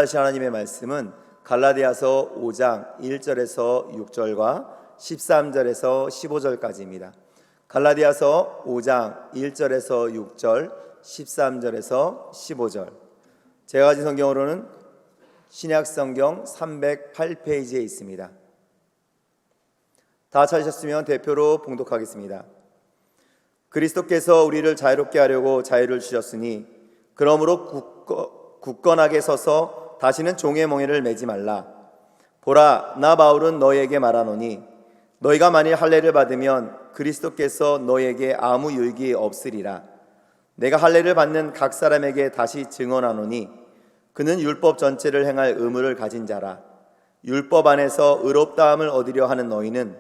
하실 하나님의 말씀은 갈라디아서 5장 1절에서 6절과 13절에서 15절까지입니다. 갈라디아서 5장 1절에서 6절, 13절에서 15절. 제가 가진 성경으로는 신약성경 308페이지에 있습니다. 다 찾으셨으면 대표로 봉독하겠습니다. 그리스도께서 우리를 자유롭게 하려고 자유를 주셨으니 그러므로 굳건하게 서서 다시는 종의 멍에를 매지 말라. 보라, 나 바울은 너희에게 말하노니 너희가 만일 할례를 받으면 그리스도께서 너희에게 아무 유익이 없으리라. 내가 할례를 받는 각 사람에게 다시 증언하노니 그는 율법 전체를 행할 의무를 가진 자라. 율법 안에서 의롭다함을 얻으려 하는 너희는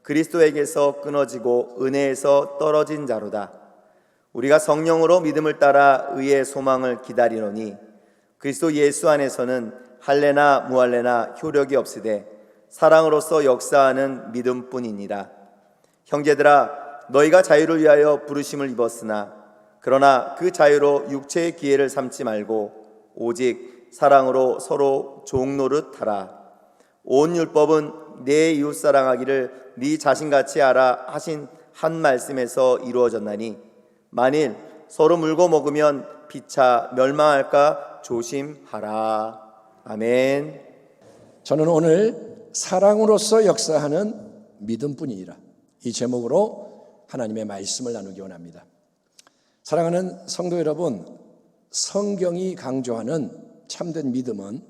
그리스도에게서 끊어지고 은혜에서 떨어진 자로다. 우리가 성령으로 믿음을 따라 의의 소망을 기다리노니 그리스도 예수 안에서는 할례나 무할례나 효력이 없으되 사랑으로서 역사하는 믿음뿐이니라. 형제들아, 너희가 자유를 위하여 부르심을 입었으나 그러나 그 자유로 육체의 기회를 삼지 말고 오직 사랑으로 서로 종노릇 하라. 온 율법은 내 이웃 사랑하기를 네 자신같이 하라 하신 한 말씀에서 이루어졌나니 만일 서로 물고 먹으면 피차 멸망할까 조심하라. 아멘. 저는 오늘 사랑으로서 역사하는 믿음뿐이니라, 이 제목으로 하나님의 말씀을 나누기 원합니다. 사랑하는 성도 여러분, 성경이 강조하는 참된 믿음은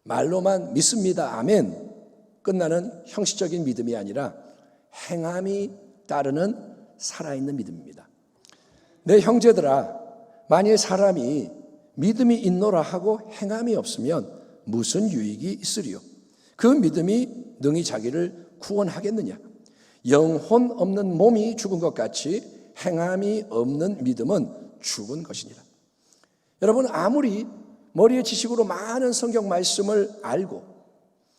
말로만 믿습니다, 아멘, 끝나는 형식적인 믿음이 아니라 행함이 따르는 살아있는 믿음입니다. 내 형제들아, 만일 사람이 믿음이 있노라 하고 행함이 없으면 무슨 유익이 있으리요? 그 믿음이 능히 자기를 구원하겠느냐? 영혼 없는 몸이 죽은 것 같이 행함이 없는 믿음은 죽은 것이니라. 여러분, 아무리 머리의 지식으로 많은 성경 말씀을 알고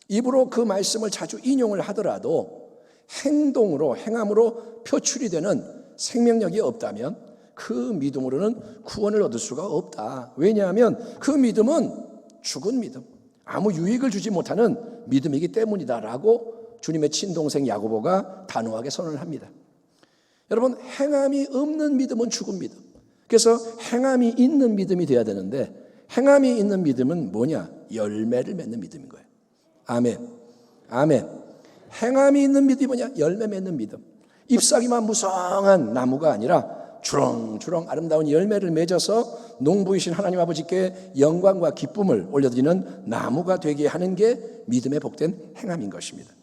입으로 그 말씀을 자주 인용을 하더라도 행동으로, 행함으로 표출이 되는 생명력이 없다면 그 믿음으로는 구원을 얻을 수가 없다. 왜냐하면 그 믿음은 죽은 믿음, 아무 유익을 주지 못하는 믿음이기 때문이다라고 주님의 친동생 야고보가 단호하게 선언을 합니다. 여러분, 행함이 없는 믿음은 죽은 믿음. 그래서 행함이 있는 믿음이 돼야 되는데, 행함이 있는 믿음은 뭐냐? 열매를 맺는 믿음인 거예요. 아멘. 아멘. 행함이 있는 믿음이 뭐냐? 열매 맺는 믿음. 잎사귀만 무성한 나무가 아니라 주렁주렁 아름다운 열매를 맺어서 농부이신 하나님 아버지께 영광과 기쁨을 올려드리는 나무가 되게 하는 게 믿음의 복된 행함인 것입니다.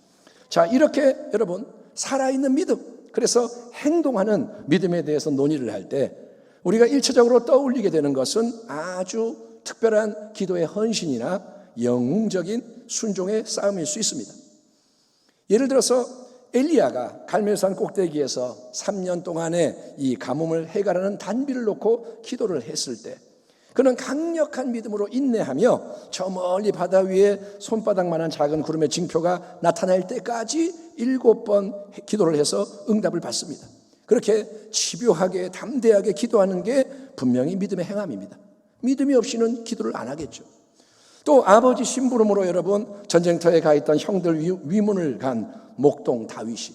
자, 이렇게 여러분, 살아있는 믿음, 그래서 행동하는 믿음에 대해서 논의를 할 때 우리가 일차적으로 떠올리게 되는 것은 아주 특별한 기도의 헌신이나 영웅적인 순종의 싸움일 수 있습니다. 예를 들어서 엘리야가 갈멜산 꼭대기에서 3년 동안의 이 가뭄을 해결하는 단비를 놓고 기도를 했을 때 그는 강력한 믿음으로 인내하며 저 멀리 바다 위에 손바닥만한 작은 구름의 징표가 나타날 때까지 7번 기도를 해서 응답을 받습니다. 그렇게 집요하게 담대하게 기도하는 게 분명히 믿음의 행함입니다. 믿음이 없이는 기도를 안 하겠죠. 또 아버지 심부름으로 여러분 전쟁터에 가 있던 형들 위문을 간 목동 다윗이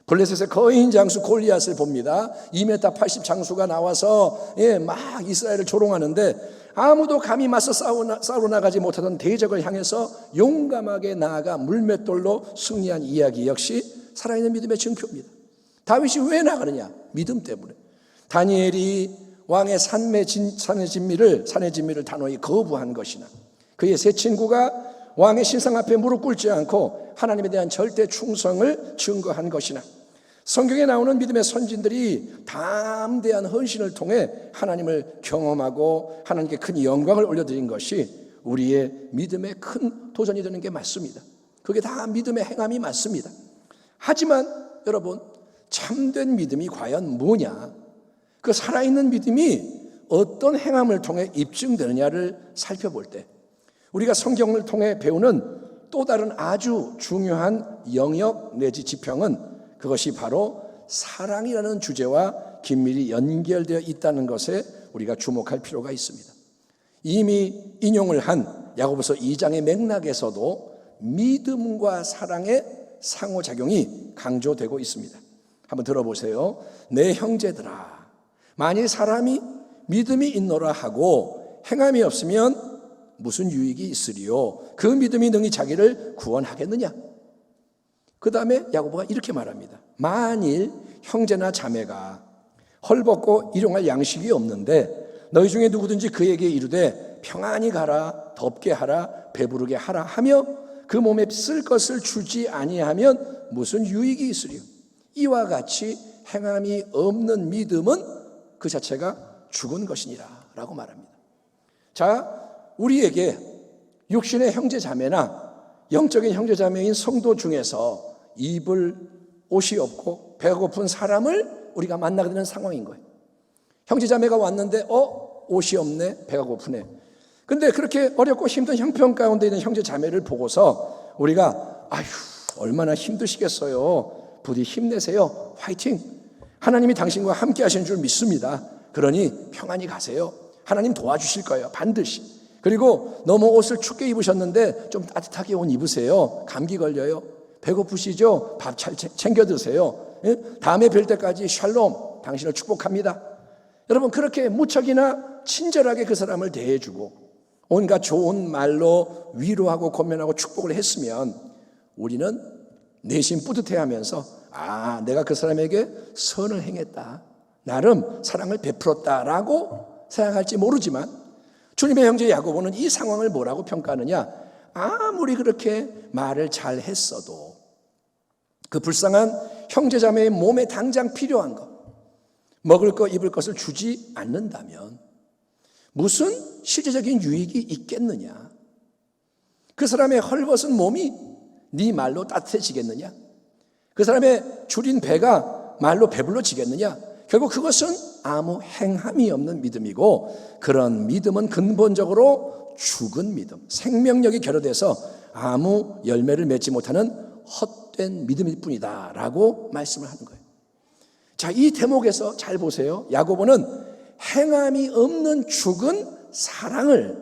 블레셋의 거인 장수 골리앗을 봅니다. 2m 80 장수가 나와서 막 이스라엘을 조롱하는데 아무도 감히 맞서 싸우러 나가지 못하던 대적을 향해서 용감하게 나아가 물맷돌로 승리한 이야기 역시 살아있는 믿음의 증표입니다. 다윗이 왜 나가느냐? 믿음 때문에. 다니엘이 왕의 산의 진미를 단호히 거부한 것이나 그의 세 친구가 왕의 신상 앞에 무릎 꿇지 않고 하나님에 대한 절대 충성을 증거한 것이나 성경에 나오는 믿음의 선진들이 담대한 헌신을 통해 하나님을 경험하고 하나님께 큰 영광을 올려드린 것이 우리의 믿음의 큰 도전이 되는 게 맞습니다. 그게 다 믿음의 행함이 맞습니다. 하지만 여러분, 참된 믿음이 과연 뭐냐? 그 살아있는 믿음이 어떤 행함을 통해 입증되느냐를 살펴볼 때 우리가 성경을 통해 배우는 또 다른 아주 중요한 영역 내지 지평은 그것이 바로 사랑이라는 주제와 긴밀히 연결되어 있다는 것에 우리가 주목할 필요가 있습니다. 이미 인용을 한 야고보서 2장의 맥락에서도 믿음과 사랑의 상호작용이 강조되고 있습니다. 한번 들어보세요. 내 형제들아, 만일 사람이 믿음이 있노라 하고 행함이 없으면 무슨 유익이 있으리요? 그 믿음이 능히 자기를 구원하겠느냐? 그 다음에 야고보가 이렇게 말합니다. 만일 형제나 자매가 헐벗고 일용할 양식이 없는데 너희 중에 누구든지 그에게 이르되 평안히 가라, 덥게 하라, 배부르게 하라 하며 그 몸에 쓸 것을 주지 아니하면 무슨 유익이 있으리요? 이와 같이 행함이 없는 믿음은 그 자체가 죽은 것이니라 라고 말합니다. 자, 우리에게 육신의 형제 자매나 영적인 형제 자매인 성도 중에서 입을 옷이 없고 배가 고픈 사람을 우리가 만나게 되는 상황인 거예요. 형제 자매가 왔는데 옷이 없네, 배가 고프네. 근데 그렇게 어렵고 힘든 형편 가운데 있는 형제 자매를 보고서 우리가 아휴 얼마나 힘드시겠어요. 부디 힘내세요. 화이팅. 하나님이 당신과 함께 하시는 줄 믿습니다. 그러니 평안히 가세요. 하나님 도와주실 거예요. 반드시. 그리고 너무 옷을 춥게 입으셨는데 좀 따뜻하게 옷 입으세요. 감기 걸려요. 배고프시죠? 밥 잘 챙겨 드세요. 다음에 뵐 때까지 샬롬, 당신을 축복합니다. 여러분 그렇게 무척이나 친절하게 그 사람을 대해주고 온갖 좋은 말로 위로하고 권면하고 축복을 했으면 우리는 내심 뿌듯해하면서 내가 그 사람에게 선을 행했다, 나름 사랑을 베풀었다라고 생각할지 모르지만 주님의 형제 야고보는 이 상황을 뭐라고 평가하느냐? 아무리 그렇게 말을 잘 했어도 그 불쌍한 형제자매의 몸에 당장 필요한 것, 먹을 것 입을 것을 주지 않는다면 무슨 실제적인 유익이 있겠느냐? 그 사람의 헐벗은 몸이 네 말로 따뜻해지겠느냐? 그 사람의 줄인 배가 말로 배불러지겠느냐? 결국 그것은 아무 행함이 없는 믿음이고 그런 믿음은 근본적으로 죽은 믿음, 생명력이 결여돼서 아무 열매를 맺지 못하는 헛된 믿음일 뿐이다 라고 말씀을 하는 거예요. 자, 이 대목에서 잘 보세요. 야고보는 행함이 없는 죽은 사랑을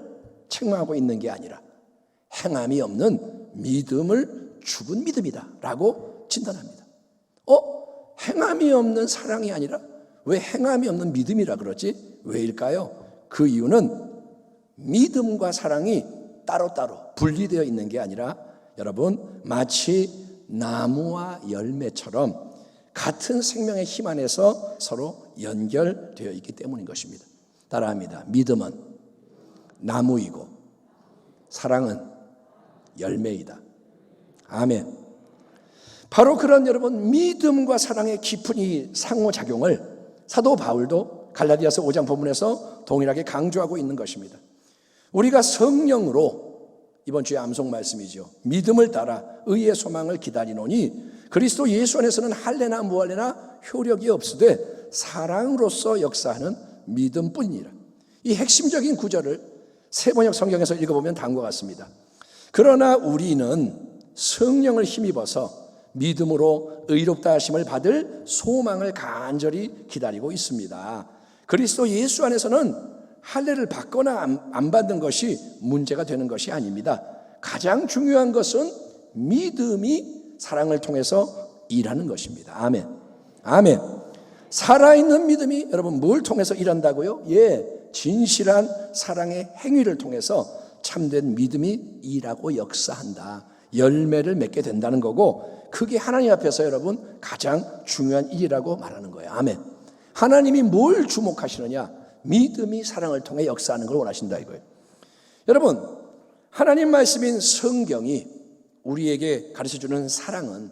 책망하고 있는 게 아니라 행함이 없는 믿음을 죽은 믿음이다 라고 진단합니다. 행함이 없는 사랑이 아니라 왜 행함이 없는 믿음이라 그러지? 왜일까요? 그 이유는 믿음과 사랑이 따로따로 분리되어 있는 게 아니라 여러분 마치 나무와 열매처럼 같은 생명의 힘 안에서 서로 연결되어 있기 때문인 것입니다. 따라합니다. 믿음은 나무이고 사랑은 열매이다. 아멘. 바로 그런 여러분 믿음과 사랑의 깊은 이 상호작용을 사도 바울도 갈라디아서 5장 본문에서 동일하게 강조하고 있는 것입니다. 우리가 성령으로 이번 주에 암송 말씀이죠. 믿음을 따라 의의 소망을 기다리노니 그리스도 예수 안에서는 할례나 무할례나 효력이 없으되 사랑으로서 역사하는 믿음뿐이니라. 이 핵심적인 구절을 세번역 성경에서 읽어보면 다음과 같습니다. 그러나 우리는 성령을 힘입어서 믿음으로 의롭다 하심을 받을 소망을 간절히 기다리고 있습니다. 그리스도 예수 안에서는 할례를 받거나 안 받는 것이 문제가 되는 것이 아닙니다. 가장 중요한 것은 믿음이 사랑을 통해서 일하는 것입니다. 아멘. 아멘. 살아있는 믿음이 여러분 뭘 통해서 일한다고요? 진실한 사랑의 행위를 통해서 참된 믿음이 일하고 역사한다. 열매를 맺게 된다는 거고 그게 하나님 앞에서 여러분 가장 중요한 일이라고 말하는 거예요. 아멘. 하나님이 뭘 주목하시느냐? 믿음이 사랑을 통해 역사하는 걸 원하신다 이거예요. 여러분 하나님 말씀인 성경이 우리에게 가르쳐주는 사랑은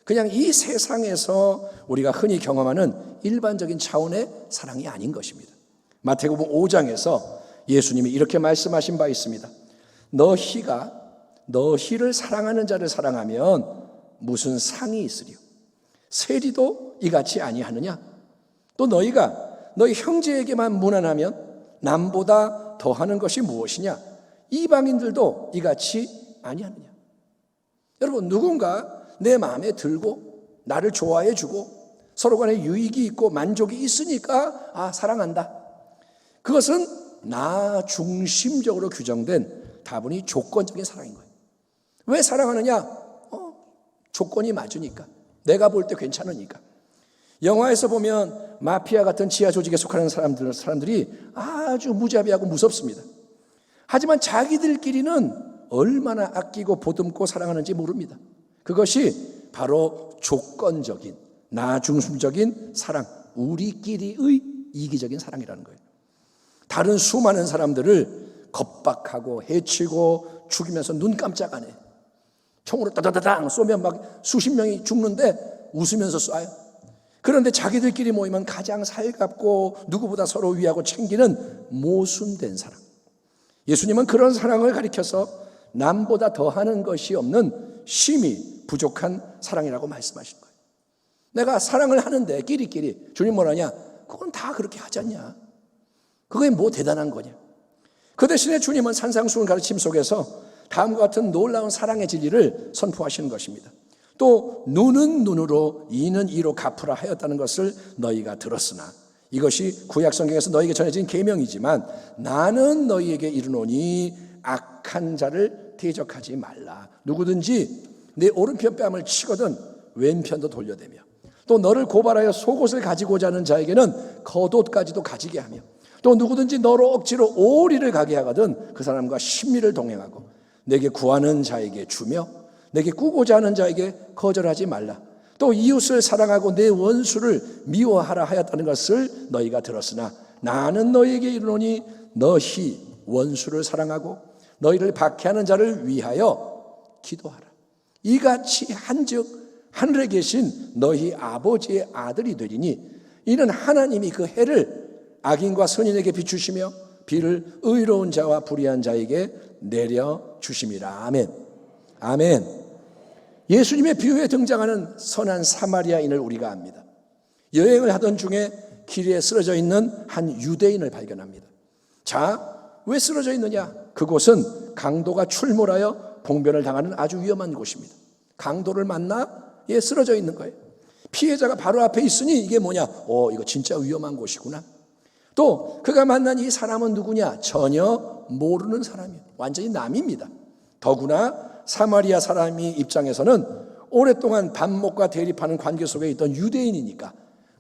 그냥 이 세상에서 우리가 흔히 경험하는 일반적인 차원의 사랑이 아닌 것입니다. 마태복음 5장에서 예수님이 이렇게 말씀하신 바 있습니다. 너희를 사랑하는 자를 사랑하면 무슨 상이 있으리요? 세리도 이같이 아니하느냐? 또 너희가 너희 형제에게만 무난하면 남보다 더하는 것이 무엇이냐? 이방인들도 이같이 아니하느냐? 여러분 누군가 내 마음에 들고 나를 좋아해 주고 서로 간에 유익이 있고 만족이 있으니까 사랑한다. 그것은 나 중심적으로 규정된 다분히 조건적인 사랑인 거예요. 왜 사랑하느냐? 조건이 맞으니까. 내가 볼 때 괜찮으니까. 영화에서 보면 마피아 같은 지하 조직에 속하는 사람들이 아주 무자비하고 무섭습니다. 하지만 자기들끼리는 얼마나 아끼고 보듬고 사랑하는지 모릅니다. 그것이 바로 조건적인, 나 중심적인 사랑, 우리끼리의 이기적인 사랑이라는 거예요. 다른 수많은 사람들을 겁박하고 해치고 죽이면서 눈 깜짝 안 해. 총으로 따다다당 쏘면 막 수십 명이 죽는데 웃으면서 쏴요. 그런데 자기들끼리 모이면 가장 살갑고 누구보다 서로 위하고 챙기는 모순된 사랑. 예수님은 그런 사랑을 가리켜서 남보다 더하는 것이 없는 심히 부족한 사랑이라고 말씀하신 거예요. 내가 사랑을 하는데 끼리끼리 주님 뭐라냐? 그건 다 그렇게 하지 않냐? 그게 뭐 대단한 거냐? 그 대신에 주님은 산상수훈 가르침 속에서 다음과 같은 놀라운 사랑의 진리를 선포하시는 것입니다. 또 눈은 눈으로 이는 이로 갚으라 하였다는 것을 너희가 들었으나 이것이 구약 성경에서 너희에게 전해진 계명이지만 나는 너희에게 이르노니 악한 자를 대적하지 말라. 누구든지 내 오른편 뺨을 치거든 왼편도 돌려대며 또 너를 고발하여 속옷을 가지고자 하는 자에게는 겉옷까지도 가지게 하며 또 누구든지 너로 억지로 오리를 가게 하거든 그 사람과 신미를 동행하고 내게 구하는 자에게 주며 내게 꾸고자 하는 자에게 거절하지 말라. 또 이웃을 사랑하고 내 원수를 미워하라 하였다는 것을 너희가 들었으나 나는 너희에게 이르노니 너희 원수를 사랑하고 너희를 박해하는 자를 위하여 기도하라. 이같이 한즉 하늘에 계신 너희 아버지의 아들이 되리니 이는 하나님이 그 해를 악인과 선인에게 비추시며 비를 의로운 자와 불의한 자에게 내려주심이라. 아멘. 아멘. 예수님의 비유에 등장하는 선한 사마리아인을 우리가 압니다. 여행을 하던 중에 길에 쓰러져 있는 한 유대인을 발견합니다. 자, 왜 쓰러져 있느냐? 그곳은 강도가 출몰하여 봉변을 당하는 아주 위험한 곳입니다. 강도를 만나 쓰러져 있는 거예요. 피해자가 바로 앞에 있으니 이게 뭐냐? 이거 진짜 위험한 곳이구나. 또 그가 만난 이 사람은 누구냐? 전혀 모르는 사람이에요. 완전히 남입니다. 더구나 사마리아 사람이 입장에서는 오랫동안 반목과 대립하는 관계 속에 있던 유대인이니까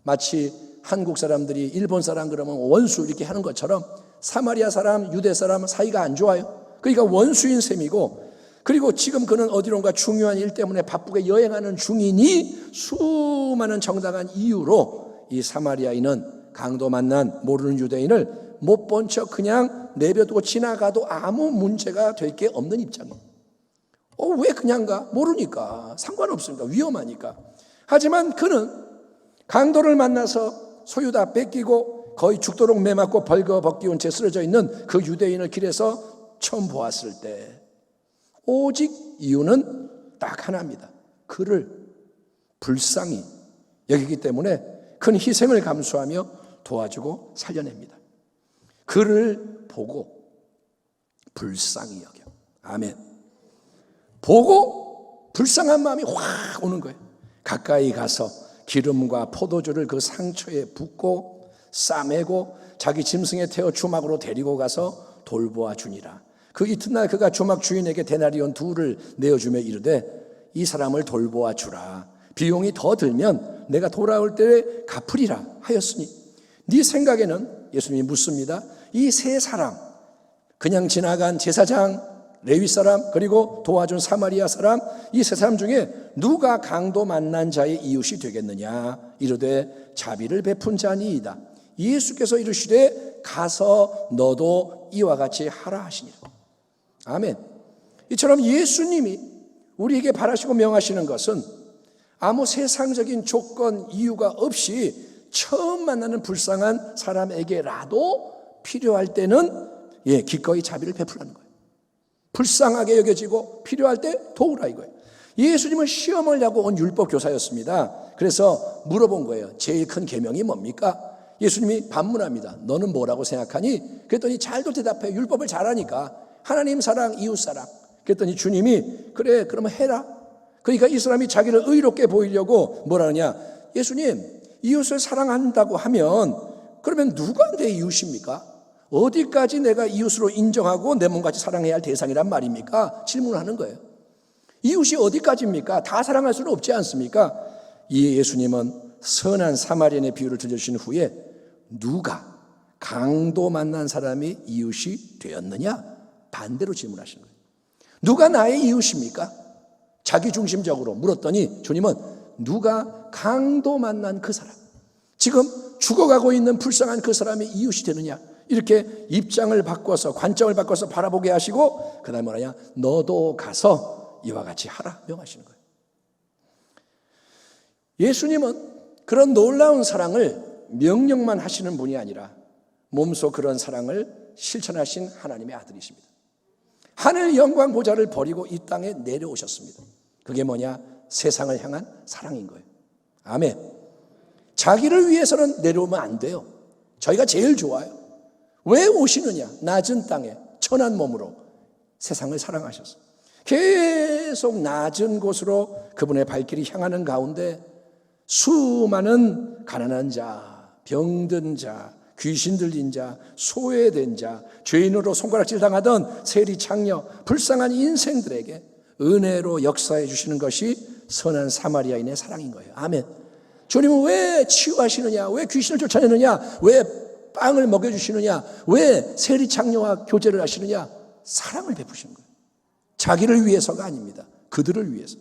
마치 한국 사람들이 일본 사람 그러면 원수 이렇게 하는 것처럼 사마리아 사람, 유대 사람 사이가 안 좋아요. 그러니까 원수인 셈이고, 그리고 지금 그는 어디론가 중요한 일 때문에 바쁘게 여행하는 중이니 수많은 정당한 이유로 이 사마리아인은 강도 만난 모르는 유대인을 못 본 척 그냥 내버려두고 지나가도 아무 문제가 될 게 없는 입장이에요. 왜 그냥 가? 모르니까, 상관없으니까, 위험하니까. 하지만 그는 강도를 만나서 소유 다 뺏기고 거의 죽도록 매맞고 벌거벗기운 채 쓰러져 있는 그 유대인을 길에서 처음 보았을 때 오직 이유는 딱 하나입니다. 그를 불쌍히 여기기 때문에 큰 희생을 감수하며 도와주고 살려냅니다. 그를 보고 불쌍히 여겨. 아멘. 보고 불쌍한 마음이 확 오는 거예요. 가까이 가서 기름과 포도주를 그 상처에 붓고 싸매고 자기 짐승에 태워 주막으로 데리고 가서 돌보아 주니라. 그 이튿날 그가 주막 주인에게 데나리온 2를 내어주며 이르되 이 사람을 돌보아 주라. 비용이 더 들면 내가 돌아올 때에 갚으리라 하였으니 네 생각에는, 예수님이 묻습니다, 이 세 사람, 그냥 지나간 제사장, 레위 사람, 그리고 도와준 사마리아 사람, 이 세 사람 중에 누가 강도 만난 자의 이웃이 되겠느냐? 이르되 자비를 베푼 자니이다. 예수께서 이르시되 가서 너도 이와 같이 하라 하시니라. 아멘. 이처럼 예수님이 우리에게 바라시고 명하시는 것은 아무 세상적인 조건, 이유가 없이 처음 만나는 불쌍한 사람에게라도 필요할 때는 기꺼이 자비를 베풀라는 거예요. 불쌍하게 여겨지고 필요할 때 도우라 이거예요. 예수님은 시험을 하고 온 율법 교사였습니다. 그래서 물어본 거예요. 제일 큰 계명이 뭡니까? 예수님이 반문합니다. 너는 뭐라고 생각하니? 그랬더니 잘도 대답해. 율법을 잘하니까. 하나님 사랑, 이웃 사랑. 그랬더니 주님이 그래 그러면 해라. 그러니까 이 사람이 자기를 의롭게 보이려고 뭐라 하냐? 예수님, 이웃을 사랑한다고 하면 그러면 누가 내 이웃입니까? 어디까지 내가 이웃으로 인정하고 내 몸같이 사랑해야 할 대상이란 말입니까? 질문하는 거예요. 이웃이 어디까지입니까? 다 사랑할 수는 없지 않습니까? 이에 예수님은 선한 사마리아인의 비유를 들려주신 후에 누가 강도 만난 사람이 이웃이 되었느냐? 반대로 질문하시는 거예요. 누가 나의 이웃입니까? 자기중심적으로 물었더니 주님은 누가 강도 만난 그 사람, 지금 죽어가고 있는 불쌍한 그 사람이 이웃이 되느냐? 이렇게 입장을 바꿔서, 관점을 바꿔서 바라보게 하시고 그 다음에 뭐냐? 너도 가서 이와 같이 하라 명하시는 거예요. 예수님은 그런 놀라운 사랑을 명령만 하시는 분이 아니라 몸소 그런 사랑을 실천하신 하나님의 아들이십니다. 하늘 영광 보좌를 버리고 이 땅에 내려오셨습니다. 그게 뭐냐? 세상을 향한 사랑인 거예요. 아멘. 자기를 위해서는 내려오면 안 돼요. 저희가 제일 좋아요. 왜 오시느냐? 낮은 땅에 천한 몸으로 세상을 사랑하셨어요. 계속 낮은 곳으로 그분의 발길이 향하는 가운데 수많은 가난한 자, 병든 자, 귀신 들린 자, 소외된 자, 죄인으로 손가락질 당하던 세리 창녀, 불쌍한 인생들에게 은혜로 역사해 주시는 것이 선한 사마리아인의 사랑인 거예요. 아멘. 주님은 왜 치유하시느냐? 왜 귀신을 쫓아내느냐? 왜 빵을 먹여주시느냐? 왜 세리 창녀와 교제를 하시느냐? 사랑을 베푸시는 거예요. 자기를 위해서가 아닙니다. 그들을 위해서.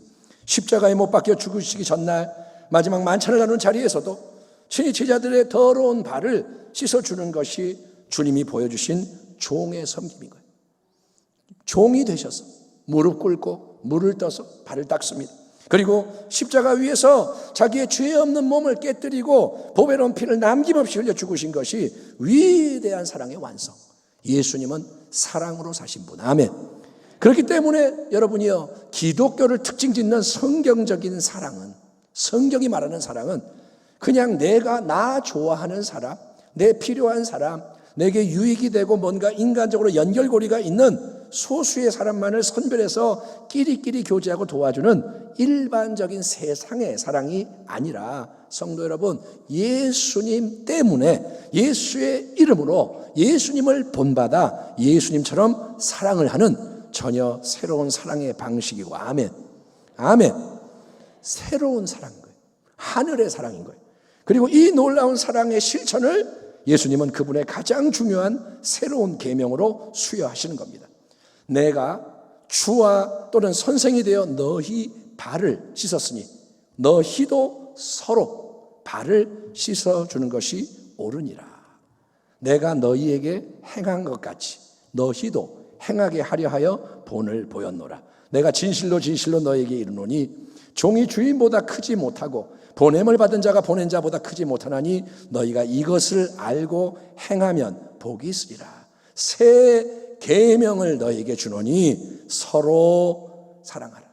십자가에 못 박혀 죽으시기 전날 마지막 만찬을 나누는 자리에서도 친히 제자들의 더러운 발을 씻어주는 것이 주님이 보여주신 종의 섬김인 거예요. 종이 되셔서 무릎 꿇고 물을 떠서 발을 닦습니다. 그리고 십자가 위에서 자기의 죄 없는 몸을 깨뜨리고 보배로운 피를 남김없이 흘려 죽으신 것이 위대한 사랑의 완성. 예수님은 사랑으로 사신 분. 아멘. 그렇기 때문에 여러분이요, 기독교를 특징 짓는 성경적인 사랑은, 성경이 말하는 사랑은 그냥 내가 나 좋아하는 사람, 내 필요한 사람, 내게 유익이 되고 뭔가 인간적으로 연결고리가 있는 소수의 사람만을 선별해서 끼리끼리 교제하고 도와주는 일반적인 세상의 사랑이 아니라, 성도 여러분, 예수님 때문에 예수의 이름으로 예수님을 본받아 예수님처럼 사랑을 하는 전혀 새로운 사랑의 방식이고, 아멘. 아멘. 새로운 사랑인 거예요. 하늘의 사랑인 거예요. 그리고 이 놀라운 사랑의 실천을 예수님은 그분의 가장 중요한 새로운 계명으로 수여하시는 겁니다. 내가 주와 또는 선생이 되어 너희 발을 씻었으니 너희도 서로 발을 씻어주는 것이 옳으니라. 내가 너희에게 행한 것 같이 너희도 행하게 하려 하여 본을 보였노라. 내가 진실로 진실로 너희에게 이르노니 종이 주인보다 크지 못하고 보냄을 받은 자가 보낸 자보다 크지 못하나니 너희가 이것을 알고 행하면 복이 있으리라. 새 계명을 너희에게 주노니 서로 사랑하라.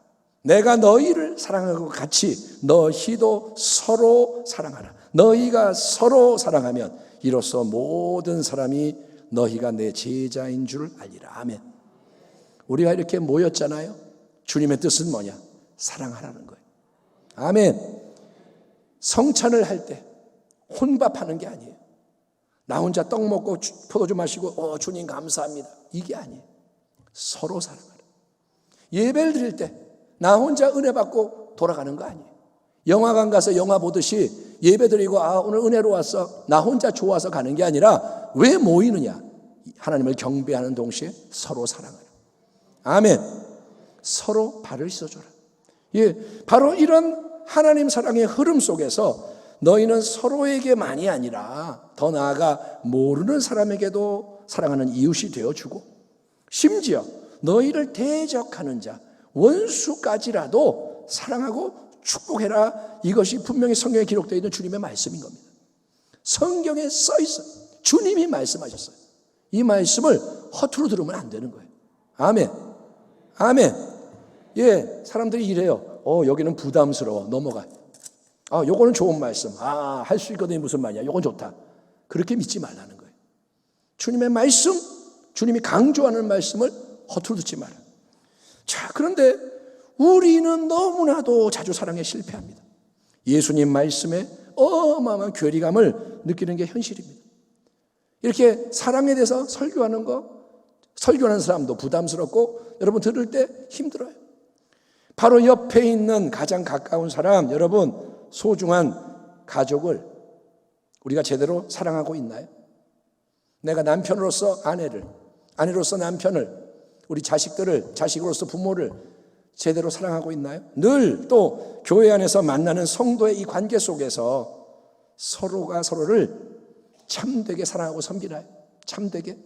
내가 너희를 사랑한 것 같이 너희도 서로 사랑하라. 너희가 서로 사랑하면 이로써 모든 사람이 너희가 내 제자인 줄 알리라. 아멘. 우리가 이렇게 모였잖아요. 주님의 뜻은 뭐냐? 사랑하라는 거예요. 아멘. 성찬을 할 때 혼밥하는 게 아니에요. 나 혼자 떡 먹고 포도주 마시고 주님 감사합니다, 이게 아니에요. 서로 사랑하라. 예배를 드릴 때 나 혼자 은혜 받고 돌아가는 거 아니에요. 영화관 가서 영화 보듯이 예배 드리고 오늘 은혜로 왔어, 나 혼자 좋아서 가는 게 아니라 왜 모이느냐? 하나님을 경배하는 동시에 서로 사랑하라. 아멘. 서로 발을 씻어줘라. 예, 바로 이런 하나님 사랑의 흐름 속에서 너희는 서로에게만이 아니라 더 나아가 모르는 사람에게도 사랑하는 이웃이 되어주고, 심지어 너희를 대적하는 자, 원수까지라도 사랑하고 축복해라. 이것이 분명히 성경에 기록되어 있는 주님의 말씀인 겁니다. 성경에 써 있어요. 주님이 말씀하셨어요. 이 말씀을 허투루 들으면 안 되는 거예요. 아멘. 아멘. 예, 사람들이 이래요. 여기는 부담스러워, 넘어가. 요거는 좋은 말씀. 할 수 있거든요. 무슨 말이야? 요건 좋다. 그렇게 믿지 말라는 거예요. 주님의 말씀, 주님이 강조하는 말씀을 허투루 듣지 마라. 자, 그런데 우리는 너무나도 자주 사랑에 실패합니다. 예수님 말씀에 어마어마한 괴리감을 느끼는 게 현실입니다. 이렇게 사랑에 대해서 설교하는 설교하는 사람도 부담스럽고 여러분 들을 때 힘들어요. 바로 옆에 있는 가장 가까운 사람, 여러분 소중한 가족을 우리가 제대로 사랑하고 있나요? 내가 남편으로서 아내로서 남편을, 우리 자식들을, 자식으로서 부모를 제대로 사랑하고 있나요? 늘 또 교회 안에서 만나는 성도의 이 관계 속에서 서로가 서로를 참되게 사랑하고 섬기나요? 참되게?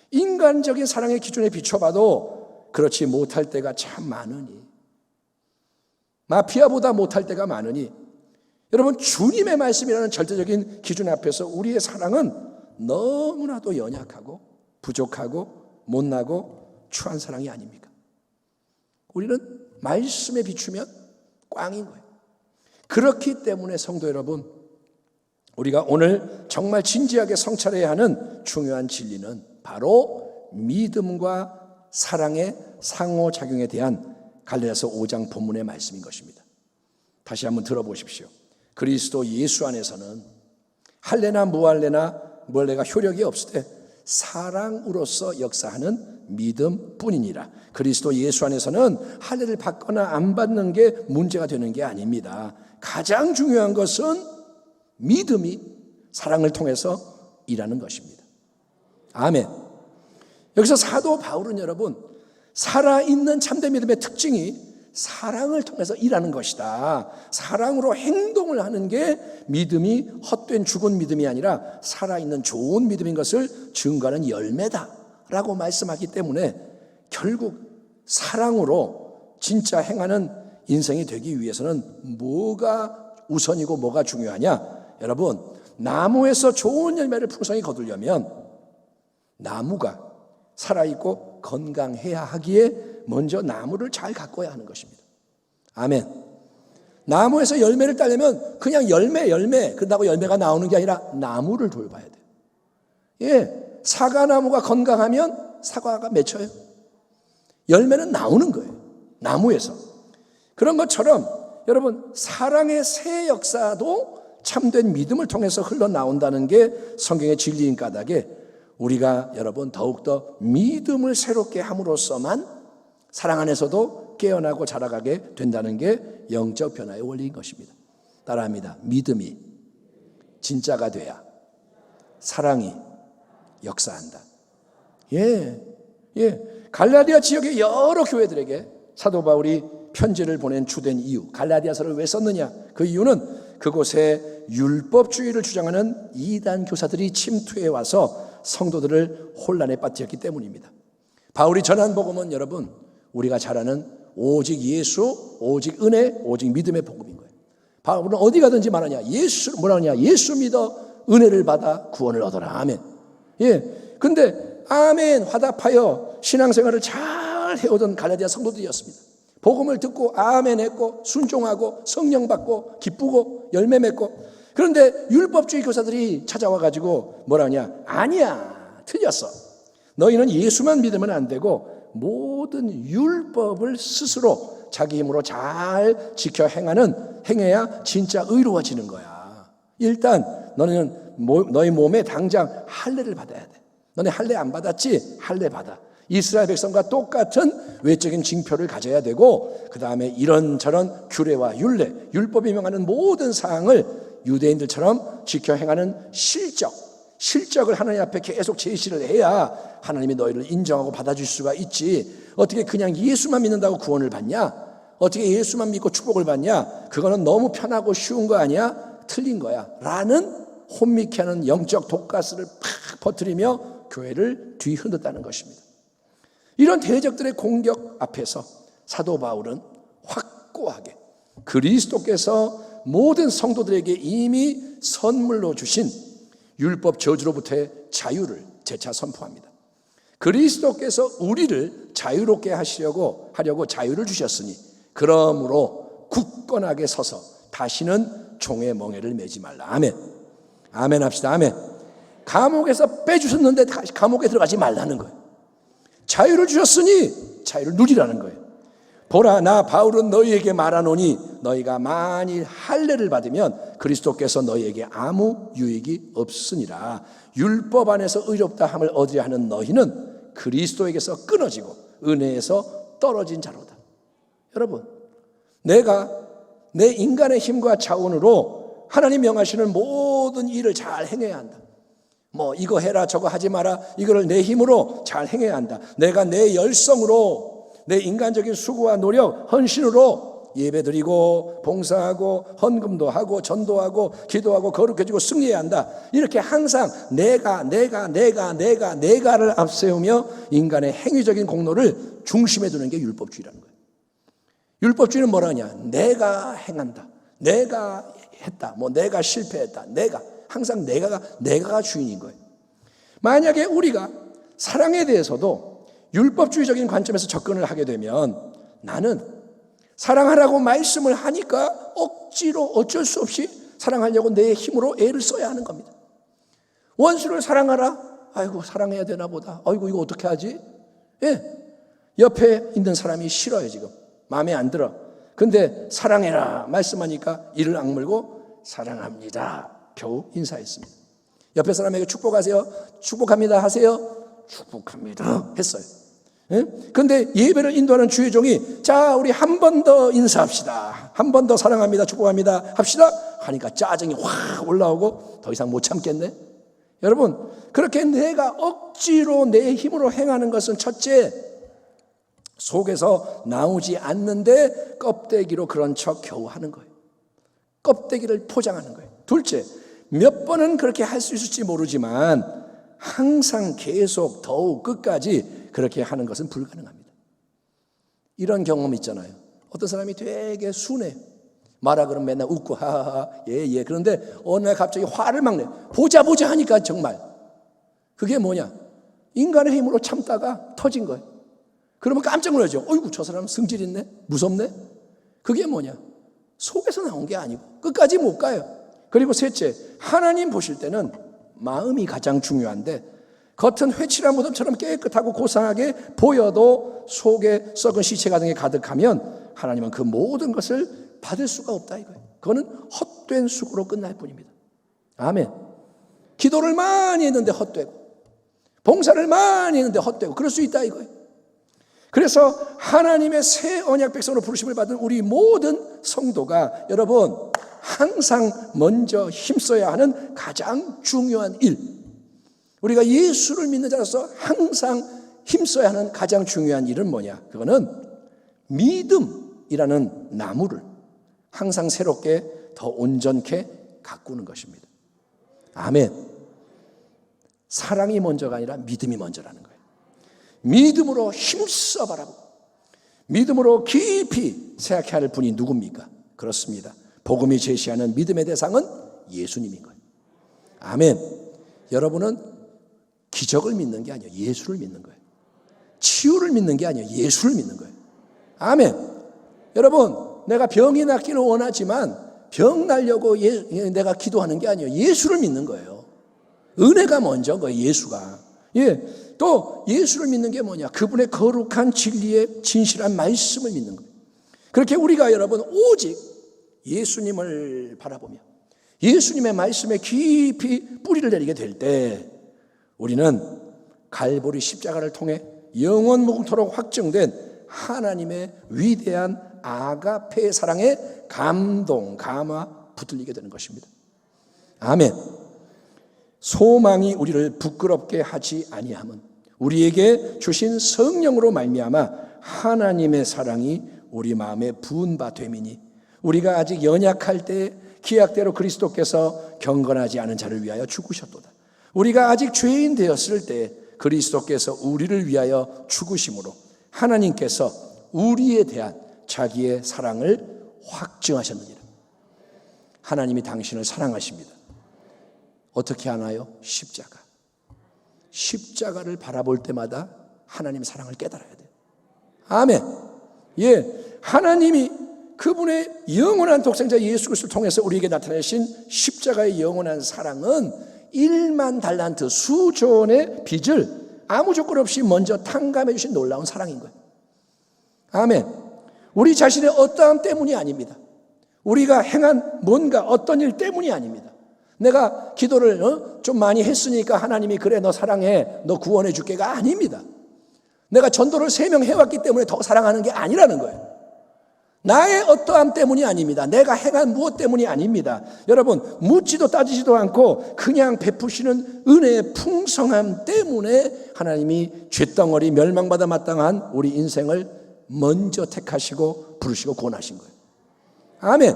인간적인 사랑의 기준에 비춰봐도 그렇지 못할 때가 참 많으니, 마피아보다 못할 때가 많으니, 여러분 주님의 말씀이라는 절대적인 기준 앞에서 우리의 사랑은 너무나도 연약하고 부족하고 못나고 추한 사랑이 아닙니까? 우리는 말씀에 비추면 꽝인 거예요. 그렇기 때문에 성도 여러분, 우리가 오늘 정말 진지하게 성찰해야 하는 중요한 진리는 바로 믿음과 사랑의 상호작용에 대한 갈라디아서 5장 본문의 말씀인 것입니다. 다시 한번 들어보십시오. 그리스도 예수 안에서는 할례나 무할례가 효력이 없을 때 사랑으로서 역사하는 믿음뿐이니라. 그리스도 예수 안에서는 할례를 받거나 안 받는 게 문제가 되는 게 아닙니다. 가장 중요한 것은 믿음이 사랑을 통해서 일하는 것입니다. 아멘. 여기서 사도 바울은 여러분, 살아있는 참된 믿음의 특징이 사랑을 통해서 일하는 것이다. 사랑으로 행동을 하는 게 믿음이 헛된 죽은 믿음이 아니라 살아있는 좋은 믿음인 것을 증거하는 열매다라고 말씀하기 때문에 결국 사랑으로 진짜 행하는 인생이 되기 위해서는 뭐가 우선이고 뭐가 중요하냐? 여러분, 나무에서 좋은 열매를 풍성히 거두려면 나무가 살아있고 건강해야 하기에 먼저 나무를 잘 가꿔야 하는 것입니다. 아멘. 나무에서 열매를 따려면 그냥 열매 그런다고 열매가 나오는 게 아니라 나무를 돌봐야 돼요. 예, 사과나무가 건강하면 사과가 맺혀요. 열매는 나오는 거예요. 나무에서. 그런 것처럼 여러분, 사랑의 새 역사도 참된 믿음을 통해서 흘러나온다는 게 성경의 진리인 까닭에 우리가 여러분 더욱더 믿음을 새롭게 함으로써만 사랑 안에서도 깨어나고 자라가게 된다는 게 영적 변화의 원리인 것입니다. 따라합니다. 믿음이 진짜가 돼야 사랑이 역사한다. 예. 갈라디아 지역의 여러 교회들에게 사도 바울이 편지를 보낸 주된 이유, 갈라디아서를 왜 썼느냐? 그 이유는 그곳에 율법주의를 주장하는 이단 교사들이 침투해 와서 성도들을 혼란에 빠뜨렸기 때문입니다. 바울이 전한 복음은 여러분, 우리가 잘 아는 오직 예수, 오직 은혜, 오직 믿음의 복음인 거예요. 바울은 어디 가든지 말하냐? 예수 믿어 은혜를 받아 구원을 얻어라. 아멘. 예. 근데 아멘 화답하여 신앙생활을 잘 해오던 갈라디아 성도들이었습니다. 복음을 듣고 아멘 했고 순종하고 성령 받고 기쁘고 열매 맺고, 그런데 율법주의 교사들이 찾아와 가지고 뭐라냐? 아니야, 틀렸어. 너희는 예수만 믿으면 안 되고 모든 율법을 스스로 자기 힘으로 잘 지켜 행해야 진짜 의로워지는 거야. 일단 너는 너희 몸에 당장 할례를 받아야 돼. 너네 할례 안 받았지? 할례 받아. 이스라엘 백성과 똑같은 외적인 징표를 가져야 되고, 그 다음에 이런저런 규례와 율법이 명하는 모든 사항을 유대인들처럼 지켜 행하는 실적을 하나님 앞에 계속 제시를 해야 하나님이 너희를 인정하고 받아줄 수가 있지. 어떻게 그냥 예수만 믿는다고 구원을 받냐? 어떻게 예수만 믿고 축복을 받냐? 그거는 너무 편하고 쉬운 거 아니야? 틀린 거야 라는 혼미케 하는 영적 독가스를 팍 퍼뜨리며 교회를 뒤흔들었다는 것입니다. 이런 대적들의 공격 앞에서 사도 바울은 확고하게 그리스도께서 모든 성도들에게 이미 선물로 주신 율법 저주로부터의 자유를 재차 선포합니다. 그리스도께서 우리를 자유롭게 하려고 자유를 주셨으니 그러므로 굳건하게 서서 다시는 종의 멍에를 매지 말라. 아멘. 아멘 합시다. 아멘. 감옥에서 빼주셨는데 다시 감옥에 들어가지 말라는 거예요. 자유를 주셨으니 자유를 누리라는 거예요. 보라, 나 바울은 너희에게 말하노니 너희가 만일 할례를 받으면 그리스도께서 너희에게 아무 유익이 없으니라. 율법 안에서 의롭다 함을 얻으려 하는 너희는 그리스도에게서 끊어지고 은혜에서 떨어진 자로다. 여러분, 내가 내 인간의 힘과 자원으로 하나님 명하시는 모든 일을 잘 행해야 한다. 뭐 이거 해라 저거 하지 마라, 이거를 내 힘으로 잘 행해야 한다. 내가 내 열성으로, 내 인간적인 수고와 노력, 헌신으로 예배드리고 봉사하고 헌금도 하고 전도하고 기도하고 거룩해지고 승리해야 한다. 이렇게 항상 내가를 앞세우며 인간의 행위적인 공로를 중심에 두는 게 율법주의라는 거예요. 율법주의는 뭐라 하냐? 내가 행한다, 내가 했다, 뭐 내가 실패했다, 항상 내가가 주인인 거예요. 만약에 우리가 사랑에 대해서도 율법주의적인 관점에서 접근을 하게 되면, 나는 사랑하라고 말씀을 하니까 억지로 어쩔 수 없이 사랑하려고 내 힘으로 애를 써야 하는 겁니다. 원수를 사랑하라. 아이고 사랑해야 되나 보다. 아이고 이거 어떻게 하지? 옆에 있는 사람이 싫어요. 지금 마음에 안 들어. 근데 사랑해라 말씀하니까 이를 악물고 사랑합니다 겨우 인사했습니다. 옆에 사람에게 축복하세요. 축복합니다 하세요. 축복합니다 했어요. 그런데 예배를 인도하는 주의 종이 자 우리 한 번 더 인사합시다, 한 번 더 사랑합니다 축복합니다 합시다 하니까 짜증이 확 올라오고 더 이상 못 참겠네. 여러분, 그렇게 내가 억지로 내 힘으로 행하는 것은 첫째, 속에서 나오지 않는데 껍데기로 그런 척 겨우 하는 거예요. 껍데기를 포장하는 거예요. 둘째, 몇 번은 그렇게 할 수 있을지 모르지만 항상 계속 더욱 끝까지 그렇게 하는 것은 불가능합니다. 이런 경험 있잖아요. 어떤 사람이 되게 순해. 말하 그러면 맨날 웃고 하하하 예. 그런데 어느 날 갑자기 화를 막 내. 보자 하니까 정말 그게 뭐냐? 인간의 힘으로 참다가 터진 거예요. 그러면 깜짝 놀라죠. 어이구 저 사람 성질 있네, 무섭네. 그게 뭐냐? 속에서 나온 게 아니고 끝까지 못 가요. 그리고 셋째, 하나님 보실 때는 마음이 가장 중요한데 겉은 회칠한 무덤처럼 깨끗하고 고상하게 보여도 속에 썩은 시체 같은 게 가득하면 하나님은 그 모든 것을 받을 수가 없다 이거예요. 그거는 헛된 수고로 끝날 뿐입니다. 아멘. 기도를 많이 했는데 헛되고 봉사를 많이 했는데 헛되고 그럴 수 있다 이거예요. 그래서 하나님의 새 언약 백성으로 부르심을 받은 우리 모든 성도가 여러분 항상 먼저 힘써야 하는 가장 중요한 일, 우리가 예수를 믿는 자로서 항상 힘써야 하는 가장 중요한 일은 뭐냐? 그거는 믿음이라는 나무를 항상 새롭게 더 온전케 가꾸는 것입니다. 아멘. 사랑이 먼저가 아니라 믿음이 먼저라는 거예요. 믿음으로 힘써 바라보고 믿음으로 깊이 생각해야 할 분이 누굽니까? 그렇습니다. 복음이 제시하는 믿음의 대상은 예수님인 거예요. 아멘. 여러분은 기적을 믿는 게 아니에요. 예수를 믿는 거예요. 치유를 믿는 게 아니에요. 예수를 믿는 거예요. 아멘. 여러분, 내가 병이 낫기를 원하지만 병 나려고 내가 기도하는 게 아니에요. 예수를 믿는 거예요. 은혜가 먼저인 거예요. 예수가. 또 예수를 믿는 게 뭐냐? 그분의 거룩한 진리의 진실한 말씀을 믿는 거예요. 그렇게 우리가 여러분 오직 예수님을 바라보며 예수님의 말씀에 깊이 뿌리를 내리게 될 때 우리는 갈보리 십자가를 통해 영원 무궁토록 확정된 하나님의 위대한 아가페 사랑에 감화 붙들리게 되는 것입니다. 아멘. 소망이 우리를 부끄럽게 하지 아니함은 우리에게 주신 성령으로 말미암아 하나님의 사랑이 우리 마음에 부은 바 됨이니 우리가 아직 연약할 때 기약대로 그리스도께서 경건하지 않은 자를 위하여 죽으셨도다. 우리가 아직 죄인 되었을 때 그리스도께서 우리를 위하여 죽으심으로 하나님께서 우리에 대한 자기의 사랑을 확증하셨느니라. 하나님이 당신을 사랑하십니다. 어떻게 하나요? 십자가를 바라볼 때마다 하나님의 사랑을 깨달아야 돼요. 아멘. 하나님이 그분의 영원한 독생자 예수 그리스도를 통해서 우리에게 나타내신 십자가의 영원한 사랑은 1만 달란트 수조 원의 빚을 아무 조건 없이 먼저 탕감해 주신 놀라운 사랑인 거예요. 아멘. 우리 자신의 어떠함 때문이 아닙니다. 우리가 행한 뭔가 어떤 일 때문이 아닙니다. 내가 기도를 좀 많이 했으니까 하나님이 그래 너 사랑해 너 구원해 줄게가 아닙니다. 내가 전도를 3명 해왔기 때문에 더 사랑하는 게 아니라는 거예요. 나의 어떠함 때문이 아닙니다. 내가 행한 무엇 때문이 아닙니다. 여러분 묻지도 따지지도 않고 그냥 베푸시는 은혜의 풍성함 때문에 하나님이 쇳덩어리 멸망받아 마땅한 우리 인생을 먼저 택하시고 부르시고 구원하신 거예요. 아멘.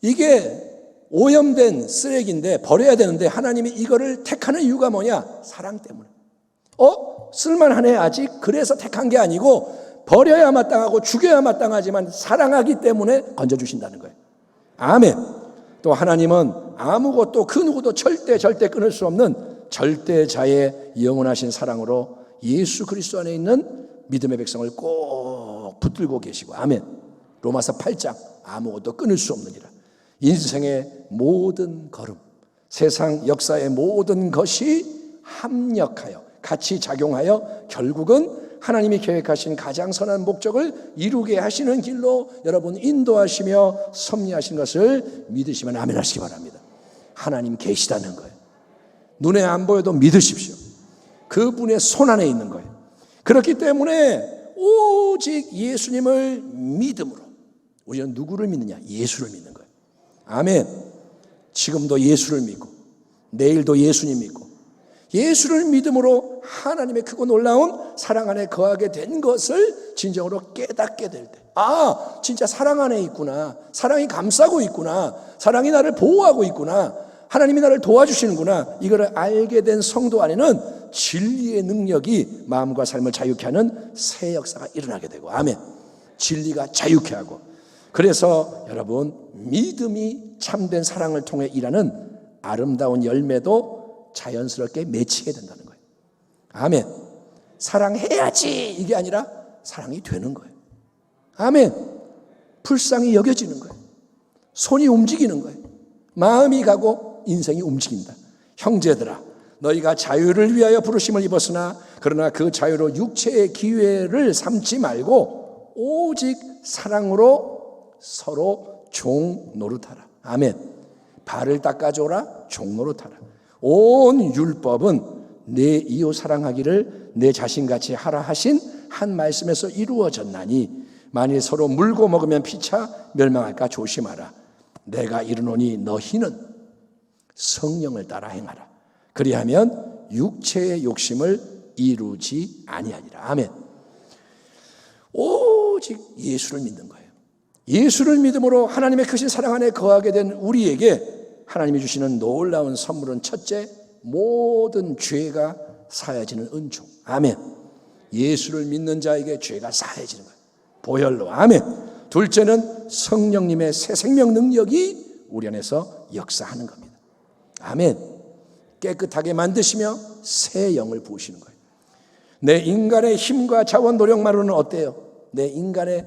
이게 오염된 쓰레기인데 버려야 되는데 하나님이 이거를 택하는 이유가 뭐냐? 사랑 때문에. 쓸만하네 아직. 그래서 택한 게 아니고 버려야 마땅하고 죽여야 마땅하지만 사랑하기 때문에 건져주신다는 거예요. 아멘. 또 하나님은 아무것도 그 누구도 절대 끊을 수 없는 절대자의 영원하신 사랑으로 예수 그리스도 안에 있는 믿음의 백성을 꼭 붙들고 계시고 아멘. 로마서 8장 아무것도 끊을 수 없느니라. 인생의 모든 걸음, 세상 역사의 모든 것이 합력하여 같이 작용하여 결국은 하나님이 계획하신 가장 선한 목적을 이루게 하시는 길로 여러분 인도하시며 섭리하신 것을 믿으시면 아멘 하시기 바랍니다. 하나님 계시다는 거예요. 눈에 안 보여도 믿으십시오. 그분의 손 안에 있는 거예요. 그렇기 때문에 오직 예수님을 믿음으로 우리는 누구를 믿느냐? 예수를 믿는 거예요. 아멘. 지금도 예수를 믿고 내일도 예수님 믿고 예수를 믿음으로 하나님의 크고 놀라운 사랑 안에 거하게 된 것을 진정으로 깨닫게 될 때, 진짜 사랑 안에 있구나. 사랑이 감싸고 있구나. 사랑이 나를 보호하고 있구나. 하나님이 나를 도와주시는구나. 이거를 알게 된 성도 안에는 진리의 능력이 마음과 삶을 자유케 하는 새 역사가 일어나게 되고, 아멘. 진리가 자유케 하고, 그래서 여러분 믿음이 참된 사랑을 통해 일하는 아름다운 열매도 자연스럽게 맺히게 된다는 거예요. 아멘. 사랑해야지 이게 아니라 사랑이 되는 거예요. 아멘. 불쌍히 여겨지는 거예요. 손이 움직이는 거예요. 마음이 가고 인생이 움직인다. 형제들아, 너희가 자유를 위하여 부르심을 입었으나 그러나 그 자유로 육체의 기회를 삼지 말고 오직 사랑으로 서로 종 노릇하라. 아멘. 발을 닦아줘라. 종 노릇하라. 온 율법은 내 이웃 사랑하기를 내 자신같이 하라 하신 한 말씀에서 이루어졌나니 만일 서로 물고 먹으면 피차 멸망할까 조심하라. 내가 이르노니 너희는 성령을 따라 행하라. 그리하면 육체의 욕심을 이루지 아니하니라. 아멘. 오직 예수를 믿는 거예요. 예수를 믿음으로 하나님의 크신 사랑 안에 거하게 된 우리에게 하나님이 주시는 놀라운 선물은 첫째, 모든 죄가 사해지는 은총. 아멘. 예수를 믿는 자에게 죄가 사해지는 거예요. 보혈로. 아멘. 둘째는 성령님의 새 생명 능력이 우리 안에서 역사하는 겁니다. 아멘. 깨끗하게 만드시며 새 영을 부으시는 거예요. 내 인간의 힘과 자원 노력만으로는 어때요? 내 인간의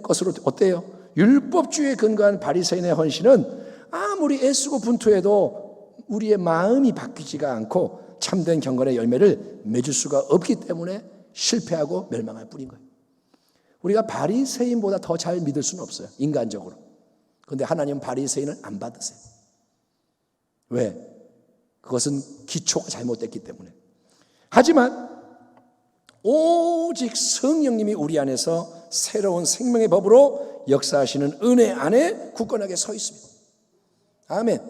것으로 어때요? 율법주의에 근거한 바리새인의 헌신은 아무리 애쓰고 분투해도 우리의 마음이 바뀌지가 않고 참된 경건의 열매를 맺을 수가 없기 때문에 실패하고 멸망할 뿐인 거예요. 우리가 바리새인보다 더 잘 믿을 수는 없어요. 인간적으로. 그런데 하나님은 바리새인을 안 받으세요. 왜? 그것은 기초가 잘못됐기 때문에. 하지만 오직 성령님이 우리 안에서 새로운 생명의 법으로 역사하시는 은혜 안에 굳건하게 서 있습니다. 아멘.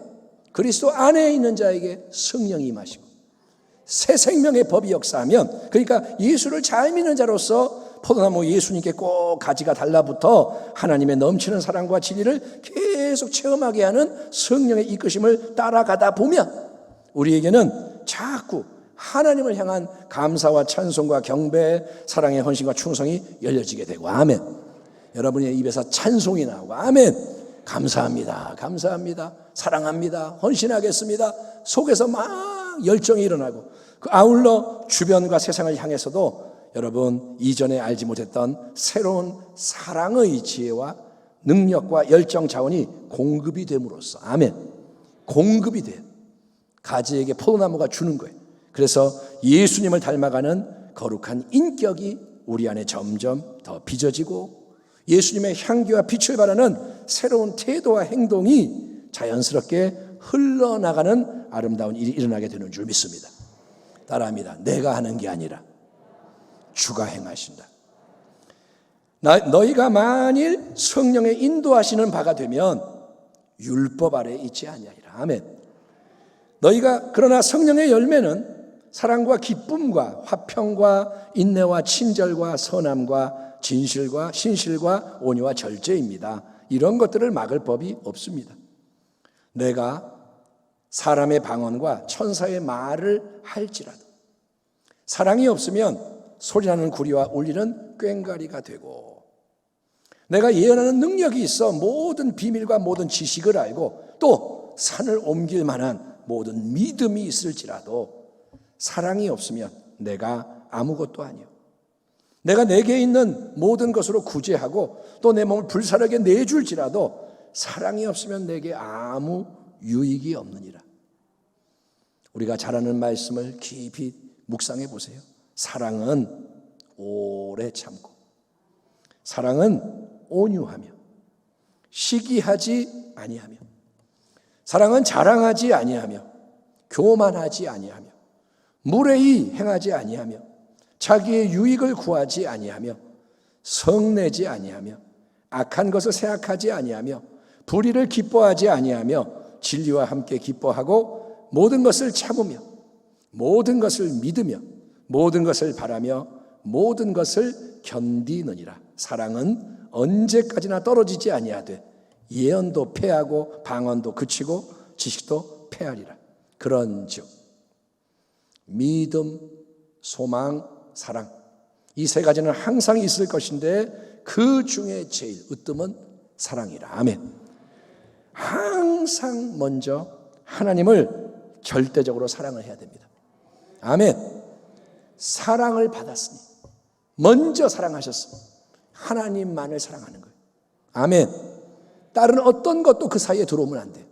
그리스도 안에 있는 자에게 성령이 임하시고 새 생명의 법이 역사하면, 그러니까 예수를 잘 믿는 자로서 포도나무 예수님께 꼭 가지가 달라붙어 하나님의 넘치는 사랑과 진리를 계속 체험하게 하는 성령의 이끄심을 따라가다 보면 우리에게는 자꾸 하나님을 향한 감사와 찬송과 경배, 사랑의 헌신과 충성이 열려지게 되고, 아멘. 여러분의 입에서 찬송이 나오고, 아멘. 감사합니다. 감사합니다. 사랑합니다. 헌신하겠습니다. 속에서 막 열정이 일어나고, 그 아울러 주변과 세상을 향해서도 여러분 이전에 알지 못했던 새로운 사랑의 지혜와 능력과 열정 자원이 공급이 됨으로써, 아멘. 공급이 돼요. 가지에게 포도나무가 주는 거예요. 그래서 예수님을 닮아가는 거룩한 인격이 우리 안에 점점 더 빚어지고 예수님의 향기와 빛을 발하는 새로운 태도와 행동이 자연스럽게 흘러나가는 아름다운 일이 일어나게 되는 줄 믿습니다. 따라합니다. 내가 하는 게 아니라 주가 행하신다. 너희가 만일 성령의 인도하시는 바가 되면 율법 아래에 있지 아니하리라. 아멘. 너희가 그러나 성령의 열매는 사랑과 기쁨과 화평과 인내와 친절과 선함과 진실과 신실과 온유와 절제입니다. 이런 것들을 막을 법이 없습니다. 내가 사람의 방언과 천사의 말을 할지라도 사랑이 없으면 소리나는 구리와 울리는 꽹과리가 되고, 내가 예언하는 능력이 있어 모든 비밀과 모든 지식을 알고 또 산을 옮길 만한 모든 믿음이 있을지라도 사랑이 없으면 내가 아무것도 아니요. 내가 내게 있는 모든 것으로 구제하고 또 내 몸을 불사르게 내줄지라도 사랑이 없으면 내게 아무 유익이 없느니라. 우리가 잘 아는 말씀을 깊이 묵상해 보세요. 사랑은 오래 참고, 사랑은 온유하며, 시기하지 아니하며, 사랑은 자랑하지 아니하며, 교만하지 아니하며, 무례히 행하지 아니하며, 자기의 유익을 구하지 아니하며, 성내지 아니하며, 악한 것을 생각하지 아니하며, 불의를 기뻐하지 아니하며, 진리와 함께 기뻐하고 모든 것을 참으며 모든 것을 믿으며 모든 것을 바라며 모든 것을 견디느니라. 사랑은 언제까지나 떨어지지 아니하되 예언도 패하고 방언도 그치고 지식도 패하리라. 그런즉 믿음, 소망, 사랑, 이 세 가지는 항상 있을 것인데 그 중에 제일 으뜸은 사랑이라. 아멘. 항상 먼저 하나님을 절대적으로 사랑을 해야 됩니다. 아멘. 사랑을 받았으니, 먼저 사랑하셨으니 하나님만을 사랑하는 거예요. 아멘. 다른 어떤 것도 그 사이에 들어오면 안 돼요.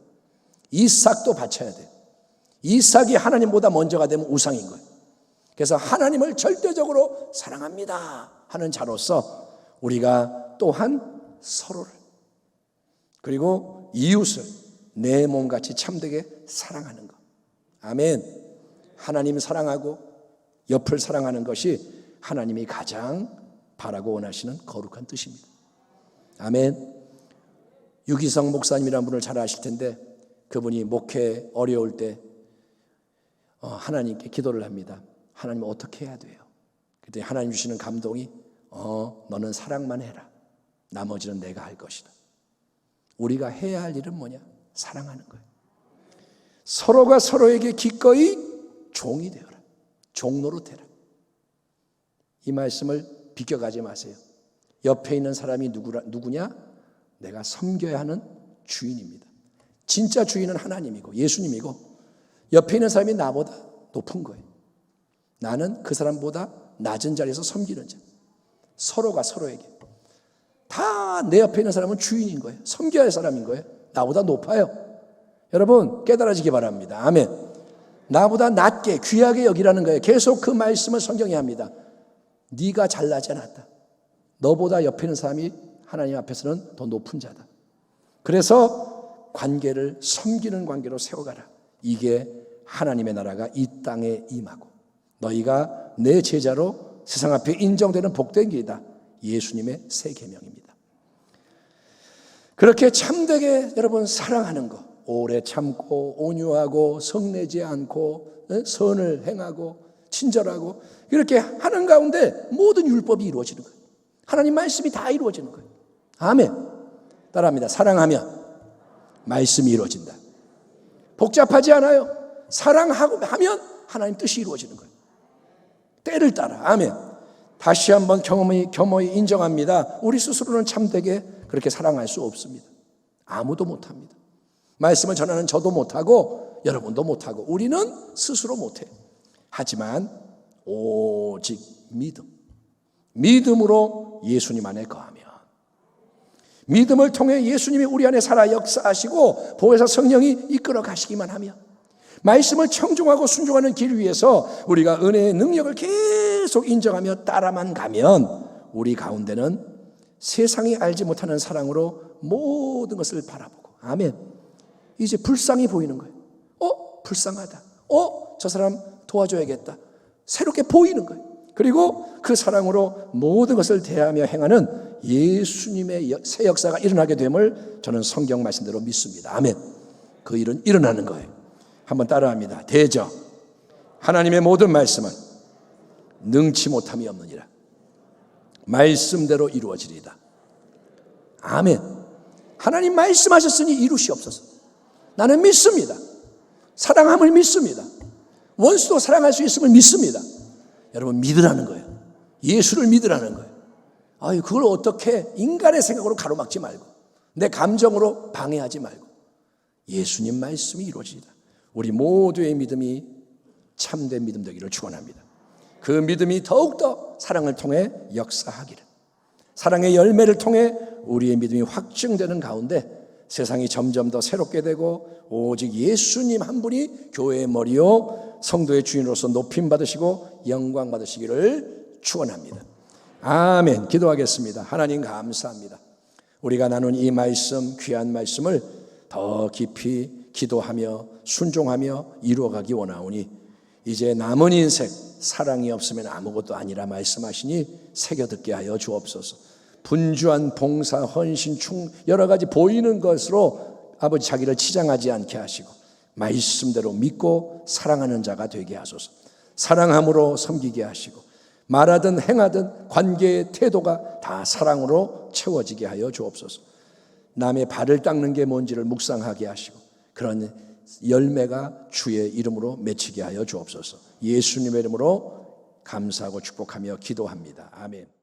이삭도 바쳐야 돼요. 이삭이 하나님보다 먼저가 되면 우상인 거예요. 그래서 하나님을 절대적으로 사랑합니다 하는 자로서 우리가 또한 서로를, 그리고 이웃을 내 몸같이 참되게 사랑하는 것. 아멘. 하나님 사랑하고 옆을 사랑하는 것이 하나님이 가장 바라고 원하시는 거룩한 뜻입니다. 아멘. 유기성 목사님이라는 분을 잘 아실 텐데 그분이 목회 어려울 때 하나님께 기도를 합니다. 하나님 어떻게 해야 돼요? 그때 하나님 주시는 감동이 너는 사랑만 해라. 나머지는 내가 할 것이다. 우리가 해야 할 일은 뭐냐? 사랑하는 거예요. 서로가 서로에게 기꺼이 종이 되어라. 종노릇해라. 이 말씀을 비껴가지 마세요. 옆에 있는 사람이 누구냐? 내가 섬겨야 하는 주인입니다. 진짜 주인은 하나님이고 예수님이고 옆에 있는 사람이 나보다 높은 거예요. 나는 그 사람보다 낮은 자리에서 섬기는 자. 서로가 서로에게. 다 내 옆에 있는 사람은 주인인 거예요. 섬겨야 할 사람인 거예요. 나보다 높아요. 여러분 깨달아지기 바랍니다. 아멘. 나보다 낮게 귀하게 여기라는 거예요. 계속 그 말씀을 성경에 합니다. 네가 잘나지 않았다. 너보다 옆에 있는 사람이 하나님 앞에서는 더 높은 자다. 그래서 관계를 섬기는 관계로 세워가라. 이게 하나님의 나라가 이 땅에 임하고 너희가 내 제자로 세상 앞에 인정되는 복된 길이다. 예수님의 새 계명입니다. 그렇게 참되게 여러분 사랑하는 것, 오래 참고 온유하고 성내지 않고 선을 행하고 친절하고 이렇게 하는 가운데 모든 율법이 이루어지는 거예요. 하나님 말씀이 다 이루어지는 거예요. 아멘. 따라합니다. 사랑하면 말씀이 이루어진다. 복잡하지 않아요. 사랑하면 하나님 뜻이 이루어지는 거예요. 때를 따라. 아멘. 다시 한번 겸허히 인정합니다. 우리 스스로는 참되게 그렇게 사랑할 수 없습니다. 아무도 못합니다. 말씀을 전하는 저도 못하고 여러분도 못하고 우리는 스스로 못해요. 하지만 오직 믿음으로 예수님 안에 거하면, 믿음을 통해 예수님이 우리 안에 살아 역사하시고 보혜사 성령이 이끌어 가시기만 하면, 말씀을 청종하고 순종하는 길 위에서 우리가 은혜의 능력을 계속 인정하며 따라만 가면 우리 가운데는 세상이 알지 못하는 사랑으로 모든 것을 바라보고, 아멘. 이제 불쌍히 보이는 거예요. 불쌍하다. 저 사람 도와줘야겠다. 새롭게 보이는 거예요. 그리고 그 사랑으로 모든 것을 대하며 행하는 예수님의 새 역사가 일어나게 됨을 저는 성경 말씀대로 믿습니다. 아멘. 그 일은 일어나는 거예요. 한번 따라합니다. 대저 하나님의 모든 말씀은 능치 못함이 없느니라. 말씀대로 이루어지리이다. 아멘. 하나님 말씀하셨으니 이루시옵소서. 나는 믿습니다. 사랑함을 믿습니다. 원수도 사랑할 수 있음을 믿습니다. 여러분, 믿으라는 거예요. 예수를 믿으라는 거예요. 그걸 어떻게 인간의 생각으로 가로막지 말고, 내 감정으로 방해하지 말고, 예수님 말씀이 이루어지리다. 우리 모두의 믿음이 참된 믿음 되기를 축원합니다. 그 믿음이 더욱더 사랑을 통해 역사하기를, 사랑의 열매를 통해 우리의 믿음이 확증되는 가운데 세상이 점점 더 새롭게 되고, 오직 예수님 한 분이 교회의 머리요 성도의 주인으로서 높임 받으시고 영광 받으시기를 축원합니다. 아멘. 기도하겠습니다. 하나님 감사합니다. 우리가 나눈 이 말씀, 귀한 말씀을 더 깊이 기도하며 순종하며 이루어가기 원하오니, 이제 남은 인생 사랑이 없으면 아무것도 아니라 말씀하시니 새겨듣게 하여 주옵소서. 분주한 봉사, 헌신, 여러 가지 보이는 것으로 아버지 자기를 치장하지 않게 하시고 말씀대로 믿고 사랑하는 자가 되게 하소서. 사랑함으로 섬기게 하시고 말하든 행하든 관계의 태도가 다 사랑으로 채워지게 하여 주옵소서. 남의 발을 닦는 게 뭔지를 묵상하게 하시고 그런 열매가 주의 이름으로 맺히게 하여 주옵소서. 예수님의 이름으로 감사하고 축복하며 기도합니다. 아멘.